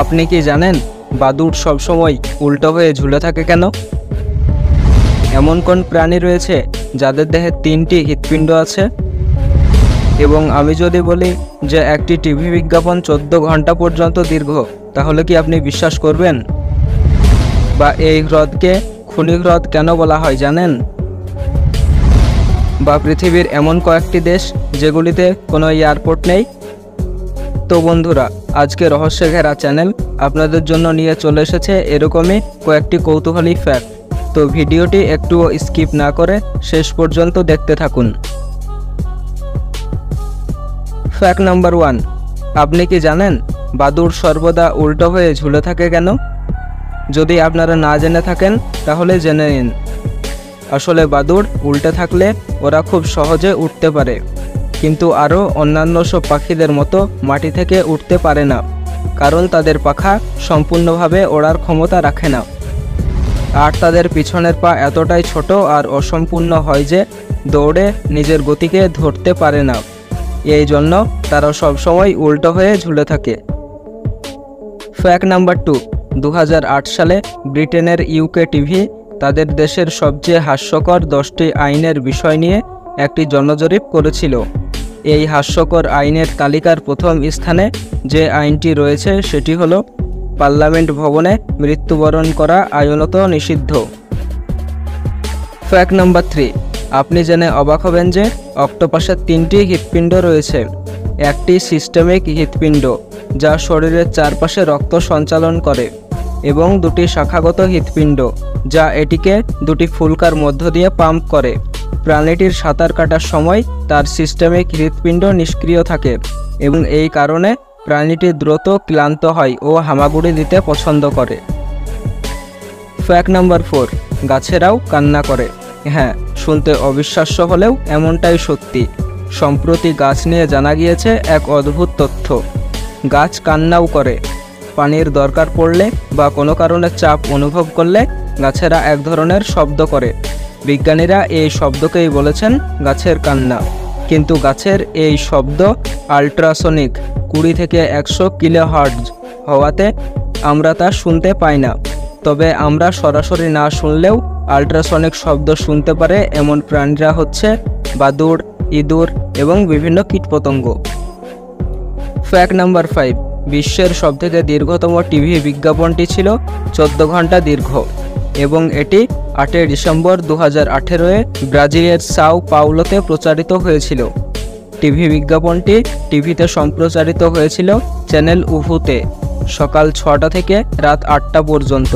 আপনি কি জানেন বাদুড় সবসময় উল্টো হয়ে ঝুলে থাকে কেন? এমন কোন প্রাণী রয়েছে যাদের দেহে 3টি হৃৎপিণ্ড আছে? এবং আমি যদি বলি যে একটি টিভি বিজ্ঞাপন 14 ঘন্টা পর্যন্ত দীর্ঘ, তাহলে কি আপনি বিশ্বাস করবেন? বা এই হ্রদকে খনি হ্রদ কেন বলা হয় জানেন? বা পৃথিবীর এমন কয়েকটি দেশ যেগুলিতে কোনো এয়ারপোর্ট নেই? তো বন্ধুরা, আজকে রহস্য ঘেরা চ্যানেল আপনাদের জন্য নিয়ে চলে এসেছে এরকমই কয়েকটি কৌতূহলী ফ্যাক্ট। তো ভিডিওটি একটুও স্কিপ না করে শেষ পর্যন্ত দেখতে থাকুন। ফ্যাক্ট নাম্বার 1, আপনি কি জানেন বাদুড় সর্বদা উল্টো হয়ে ঝুলে থাকে কেন? যদি আপনারা না জেনে থাকেন তাহলে জেনে নিন। আসলে বাদুড় উল্টে থাকলে ওরা খুব সহজে উঠতে পারে, কিন্তু আরও অন্যান্য সব পাখিদের মতো মাটি থেকে উঠতে পারে না, কারণ তাদের পাখা সম্পূর্ণভাবে ওড়ার ক্ষমতা রাখে না। আর তাদের পিছনের পা এতটাই ছোট আর অসম্পূর্ণ হয় যে দৌড়ে নিজের গতিকে ধরতে পারে না। এই জন্য তারা সবসময় উল্টো হয়ে ঝুলে থাকে। ফ্যাক্ট নাম্বার 2, 2008 সালে ব্রিটেনের ইউকে টিভি তাদের দেশের সবচেয়ে হাস্যকর 10টি আইনের বিষয় নিয়ে একটি জনজরিপ করেছিল। এই হাস্যকর আইনের তালিকার প্রথম স্থানে যে আইনটি রয়েছে সেটি হলো পার্লামেন্ট ভবনে মৃত্যুবরণ করা আইনত নিষিদ্ধ। ফ্যাক্ট নাম্বার 3, আপনি জেনে অবাক হবেন যে অক্টোপাসের 3টি হৃৎপিণ্ড রয়েছে। একটি সিস্টেমিক হৃৎপিণ্ড যা শরীরের চারপাশে রক্ত সঞ্চালন করে, এবং 2টি শাখাগত হৃৎপিণ্ড যা এটিকে 2টি ফুলকার মধ্য দিয়ে পাম্প করে। প্রাণীটির সাঁতার কাটার সময় তার সিস্টেমিক হৃৎপিণ্ড নিষ্ক্রিয় থাকে, এবং এই কারণে প্রাণীটি দ্রুত ক্লান্ত হয় ও হামাগুড়ি দিতে পছন্দ করে। ফ্যাক্ট নাম্বার 4, গাছেরাও কান্না করে। হ্যাঁ, শুনতে অবিশ্বাস্য হলেও এমনটাই সত্যি। সম্প্রতি গাছ নিয়ে জানা গিয়েছে এক অদ্ভুত তথ্য। গাছ কান্নাও করে। পানির দরকার পড়লে বা কোনো কারণে চাপ অনুভব করলে গাছেরা এক ধরনের শব্দ করে। বিজ্ঞানীরা এই শব্দকেই বলেছেন গাছের কান্না। কিন্তু গাছের এই শব্দ আল্ট্রাসনিক 20 থেকে 100 কিলোহার্টজ হওয়াতে আমরা তা শুনতে পাই না। তবে আমরা সরাসরি না শুনলেও আল্ট্রাসনিক শব্দ শুনতে পারে এমন প্রাণীরা হচ্ছে বাদুড়, ইঁদুর এবং বিভিন্ন কীটপতঙ্গ। ফ্যাক্ট নাম্বার 5, বিশ্বের সবথেকে দীর্ঘতম টিভি বিজ্ঞাপনটি ছিল 14 ঘন্টা দীর্ঘ, এবং এটি 8 ডিসেম্বর 2018-এ ব্রাজিলের সাও পাউলোতে প্রচারিত হয়েছিল। টিভি বিজ্ঞাপনটি টিভিতে সম্প্রচারিত হয়েছিল চ্যানেল উভুতে সকাল 6টা থেকে রাত 8টা পর্যন্ত।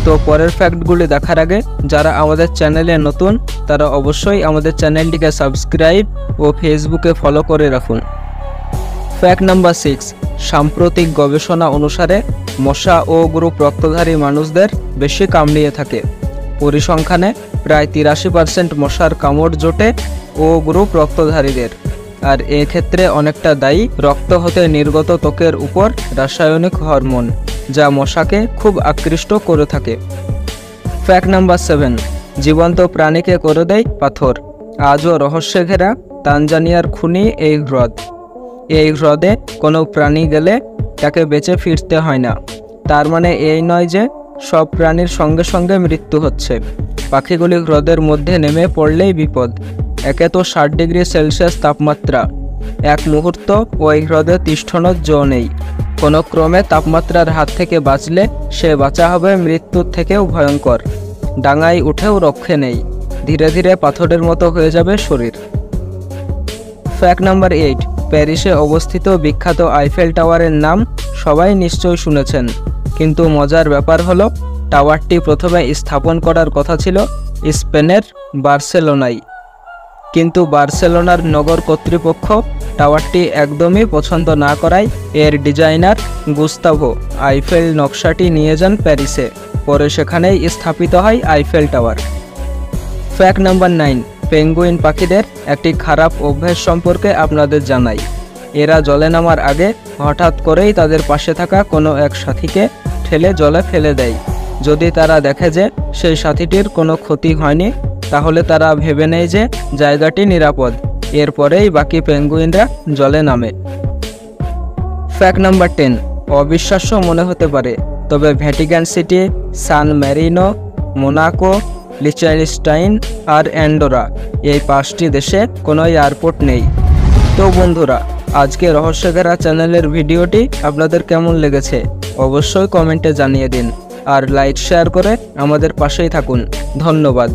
তো পরের ফ্যাক্টগুলি দেখার আগে যারা আমাদের চ্যানেলে নতুন তারা অবশ্যই আমাদের চ্যানেলটিকে সাবস্ক্রাইব ও ফেসবুকে ফলো করে রাখুন। ফ্যাক্ট নাম্বার 6, সাম্প্রতিক গবেষণা অনুসারে মশা ও গ্রুপ রক্তধারী মানুষদের বেশি কামড়িয়ে থাকে। পরিসংখ্যানে প্রায় 83% মশার কামড় জোটে ও গ্রুপ রক্তধারীদের। আর এক্ষেত্রে অনেকটা দায়ী রক্ত হতে নির্গত ত্বকের উপর রাসায়নিক হরমোন, যা মশাকে খুব আকৃষ্ট করে থাকে। ফ্যাক্ট নাম্বার 7, জীবন্ত প্রাণীকে করে দেয় পাথর। আজও রহস্যে ঘেরা তানজানিয়ার খনি এই হ্রদ। এই হ্রদে কোনো প্রাণী গেলে তাকে বেঁচে ফিরতে হয় না। তার মানে এই নয় যে সব প্রাণীর সঙ্গে সঙ্গে মৃত্যু হচ্ছে। পাখিগুলি হ্রদের মধ্যে নেমে পড়লেই বিপদ। একে তো 60 ডিগ্রি সেলসিয়াস তাপমাত্রা, এক মুহূর্ত ওই হ্রদে তিষ্ঠনোর জো নেই। কোনো ক্রমে তাপমাত্রার হাত থেকে বাঁচলে সে বাঁচা হবে মৃত্যুর থেকেও ভয়ঙ্কর। ডাঙায় উঠেও রক্ষে নেই, ধীরে ধীরে পাথরের মতো হয়ে যাবে শরীর। ফ্যাক্ট নাম্বার 8, প্যারিসে অবস্থিত বিখ্যাত আইফেল টাওয়ারের নাম সবাই নিশ্চয় শুনেছেন, কিন্তু মজার ব্যাপার হলো টাওয়ারটি প্রথমে স্থাপন করার কথা ছিল স্পেনের বার্সেলোনায়, কিন্তু বার্সেলোনার নগর কর্তৃপক্ষ টাওয়ারটি একদমই পছন্দ না করায় এর ডিজাইনার গুস্তাভো আইফেল নকশাটি নিয়ে যান প্যারিসে। পরে সেখানেই স্থাপিত হয় Eiffel tower. Fact number 9, penguin পাখিদের একটি খারাপ অভ্যাস সম্পর্কে আপনাদের জানাই। এরা জলে নামার আগে হঠাৎ করেই তাদের পাশে থাকা কোনো এক সাথীকে ঠেলে জলে ফেলে দেয়। যদি তারা দেখে যে সেই সাথীটির কোনো ক্ষতি হয়নি, তাহলে তারা ভেবে নেয় যে জায়গাটি নিরাপদ। এরপরেই বাকি পেঙ্গুইনরা জলে নামে। ফ্যাক্ট নাম্বার 10, অবিশ্বাস্য মনে হতে পারে, তবে ভ্যাটিকান সিটি, সান মেরিনো, মোনাকো, লিচেনস্টাইন আর অ্যান্ডোরা এই 5টি দেশে কোনো এয়ারপোর্ট নেই। তো বন্ধুরা, আজকে রহস্যঘেরা চ্যানেলের ভিডিওটি আপনাদের কেমন লেগেছে অবশ্যই কমেন্টে জানিয়ে দিন, আর লাইক শেয়ার করে আমাদের পাশেই থাকুন। ধন্যবাদ।